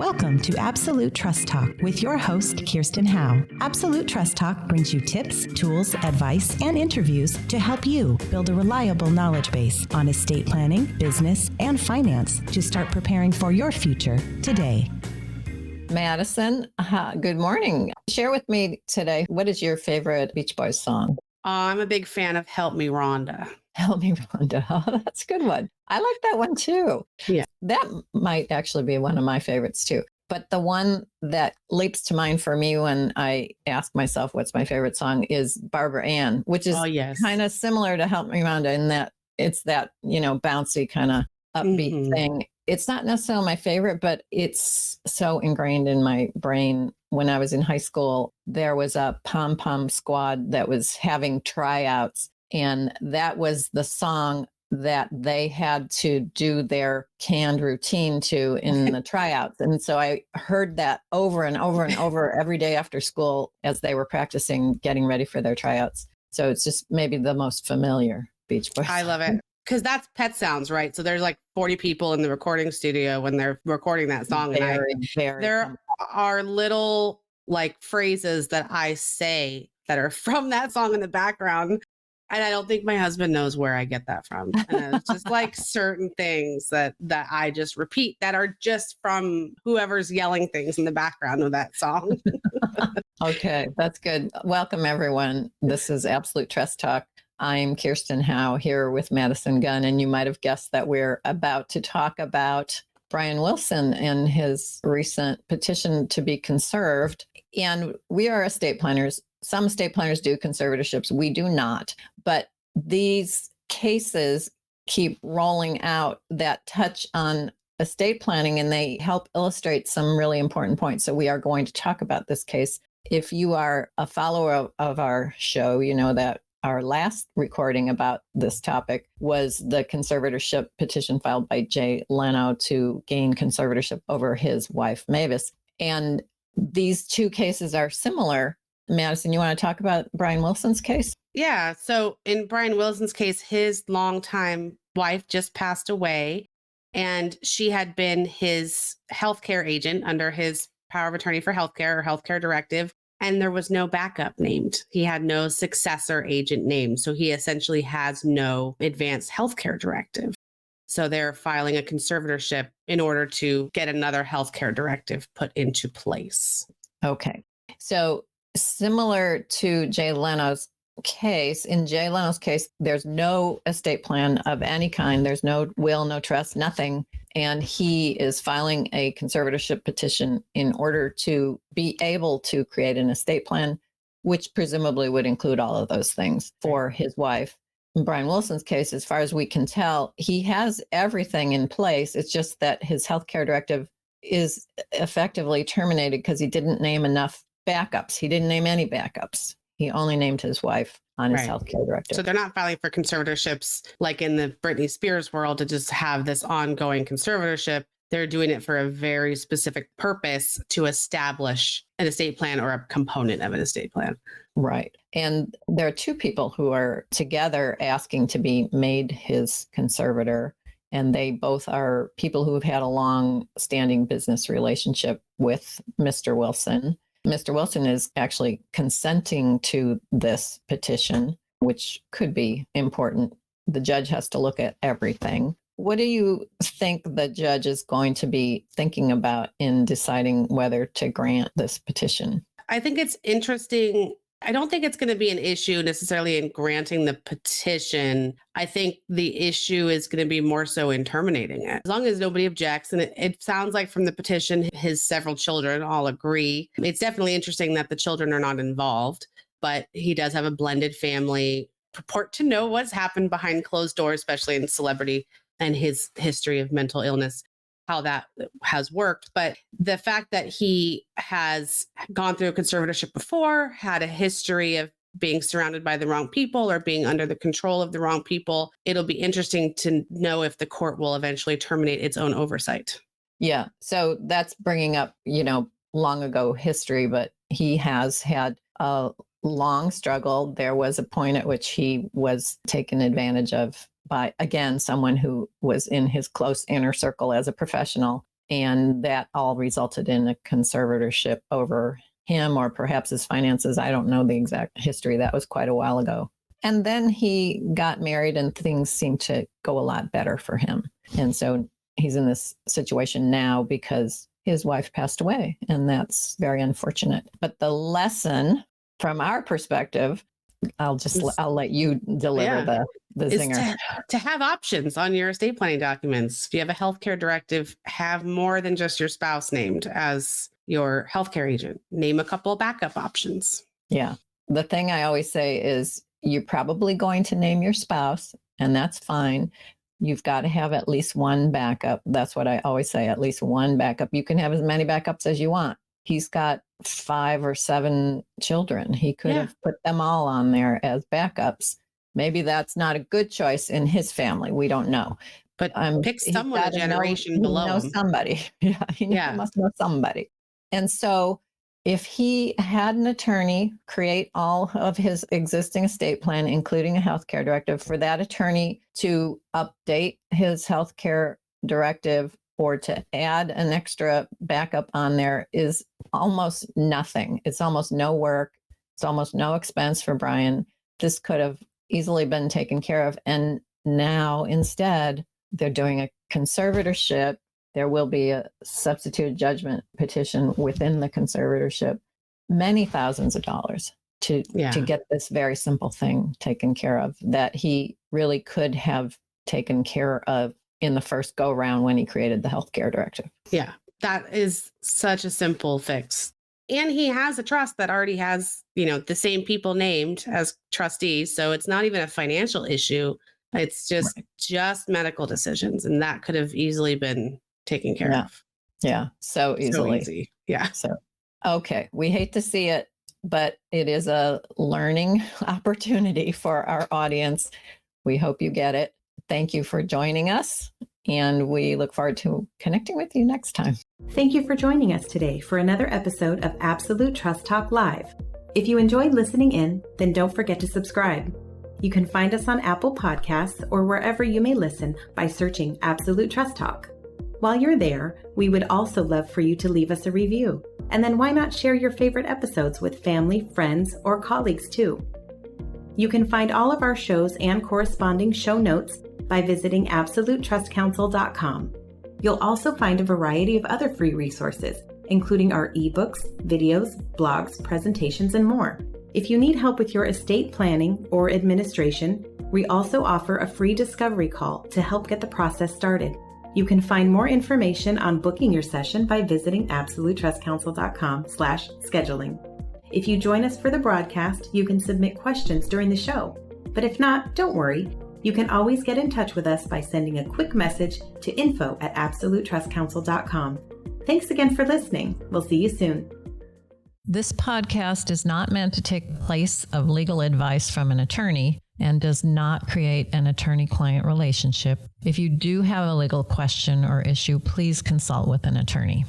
Welcome to Absolute Trust Talk with your host, Kirsten Howe. Absolute Trust Talk brings you tips, tools, advice, and interviews to help you build a reliable knowledge base on estate planning, business, and finance to start preparing for your future today. Madison, good morning. Share with me today, what is your favorite Beach Boys song? I'm a big fan of Help Me, Rhonda. Help Me, Rhonda. Oh, that's a good one. I like that one too. Yeah. That might actually be one of my favorites too. But the one that leaps to mind for me when I ask myself what's my favorite song is Barbara Ann, which is kind of similar to Help Me, Rhonda in that it's that, bouncy kind of upbeat thing. It's not necessarily my favorite, but it's so ingrained in my brain. When I was in high school, there was a pom-pom squad that was having tryouts, and that was the song that they had to do their canned routine to in the tryouts. And so I heard that over and over and over every day after school as they were practicing getting ready for their tryouts. So it's just maybe the most familiar Beach Boys. I love it. Because that's Pet Sounds, right? So there's like 40 people in the recording studio when they're recording that song. There are little like phrases that I say that are from that song in the background. And I don't think my husband knows where I get that from. And it's just like certain things that I just repeat that are just from whoever's yelling things in the background of that song. Okay, that's good. Welcome, everyone. This is Absolute Trust Talk. I'm Kirsten Howe here with Madison Gunn, and you might have guessed that we're about to talk about Brian Wilson and his recent petition to be conserved. And we are estate planners. Some estate planners do conservatorships. We do not. But these cases keep rolling out that touch on estate planning, and they help illustrate some really important points. So we are going to talk about this case. If you are a follower of our show, you know that our last recording about this topic was the conservatorship petition filed by Jay Leno to gain conservatorship over his wife, Mavis. And these two cases are similar. Madison, you want to talk about Brian Wilson's case? Yeah. So in Brian Wilson's case, his longtime wife just passed away, and she had been his healthcare agent under his power of attorney for healthcare or healthcare directive. And there was no backup named. He had no successor agent named. So he essentially has no advanced healthcare directive. So they're filing a conservatorship in order to get another healthcare directive put into place. Okay. So similar to Jay Leno's case, in Jay Leno's case, there's no estate plan of any kind. There's no will, no trust, nothing. And he is filing a conservatorship petition in order to be able to create an estate plan, which presumably would include all of those things for his wife. In Brian Wilson's case, as far as we can tell, he has everything in place. It's just that his healthcare directive is effectively terminated because he didn't name enough backups. He didn't name any backups. He only named his wife on his healthcare directive. So they're not filing for conservatorships like in the Britney Spears world to just have this ongoing conservatorship. They're doing it for a very specific purpose to establish an estate plan or a component of an estate plan. Right. And there are two people who are together asking to be made his conservator. And they both are people who have had a long-standing business relationship with Mr. Wilson. Mr. Wilson is actually consenting to this petition, which could be important. The judge has to look at everything. What do you think the judge is going to be thinking about in deciding whether to grant this petition? I think it's interesting. I don't think it's going to be an issue necessarily in granting the petition. I think the issue is going to be more so in terminating it. As long as nobody objects, and it sounds like from the petition, his several children all agree. It's definitely interesting that the children are not involved, but he does have a blended family, purport to know what's happened behind closed doors, especially in celebrity and his history of mental illness, how that has worked. But the fact that he has gone through a conservatorship before, had a history of being surrounded by the wrong people or being under the control of the wrong people, it'll be interesting to know if the court will eventually terminate its own oversight. Yeah. So that's bringing up, long ago history, but he has had a long struggle. There was a point at which he was taken advantage of by, again, someone who was in his close inner circle as a professional. And that all resulted in a conservatorship over him, or perhaps his finances. I don't know the exact history. That was quite a while ago. And then he got married and things seemed to go a lot better for him. And so he's in this situation now because his wife passed away, and that's very unfortunate. But the lesson from our perspective, I'll let you deliver the zinger. To have options on your estate planning documents. If you have a healthcare directive, have more than just your spouse named as your healthcare agent. Name a couple of backup options. Yeah. The thing I always say is you're probably going to name your spouse, and that's fine. You've got to have at least one backup. That's what I always say, at least one backup. You can have as many backups as you want. He's got 5 or 7 children. He could have put them all on there as backups. Maybe that's not a good choice in his family. We don't know. But pick someone a generation below him. Somebody. He must know somebody. And so if he had an attorney create all of his existing estate plan, including a healthcare directive, for that attorney to update his healthcare directive or to add an extra backup on there is almost nothing. It's almost no work. It's almost no expense for Brian. This could have easily been taken care of. And now instead, they're doing a conservatorship. There will be a substituted judgment petition within the conservatorship, many thousands of dollars to get this very simple thing taken care of that he really could have taken care of in the first go round when he created the healthcare directive. Yeah, that is such a simple fix. And he has a trust that already has, the same people named as trustees. So it's not even a financial issue. It's just medical decisions. And that could have easily been taken care of. Yeah. So easily. So easy. Yeah. So, okay. We hate to see it, but it is a learning opportunity for our audience. We hope you get it. Thank you for joining us, and we look forward to connecting with you next time. Thank you for joining us today for another episode of Absolute Trust Talk Live. If you enjoyed listening in, then don't forget to subscribe. You can find us on Apple Podcasts or wherever you may listen by searching Absolute Trust Talk. While you're there, we would also love for you to leave us a review. And then why not share your favorite episodes with family, friends, or colleagues too? You can find all of our shows and corresponding show notes by visiting absolutetrustcouncil.com. You'll also find a variety of other free resources, including our ebooks, videos, blogs, presentations, and more. If you need help with your estate planning or administration, we also offer a free discovery call to help get the process started. You can find more information on booking your session by visiting absolutetrustcouncil.com/scheduling. If you join us for the broadcast, you can submit questions during the show. But if not, don't worry. You can always get in touch with us by sending a quick message to info@absolutetrustcouncil.com. Thanks again for listening. We'll see you soon. This podcast is not meant to take the place of legal advice from an attorney and does not create an attorney-client relationship. If you do have a legal question or issue, please consult with an attorney.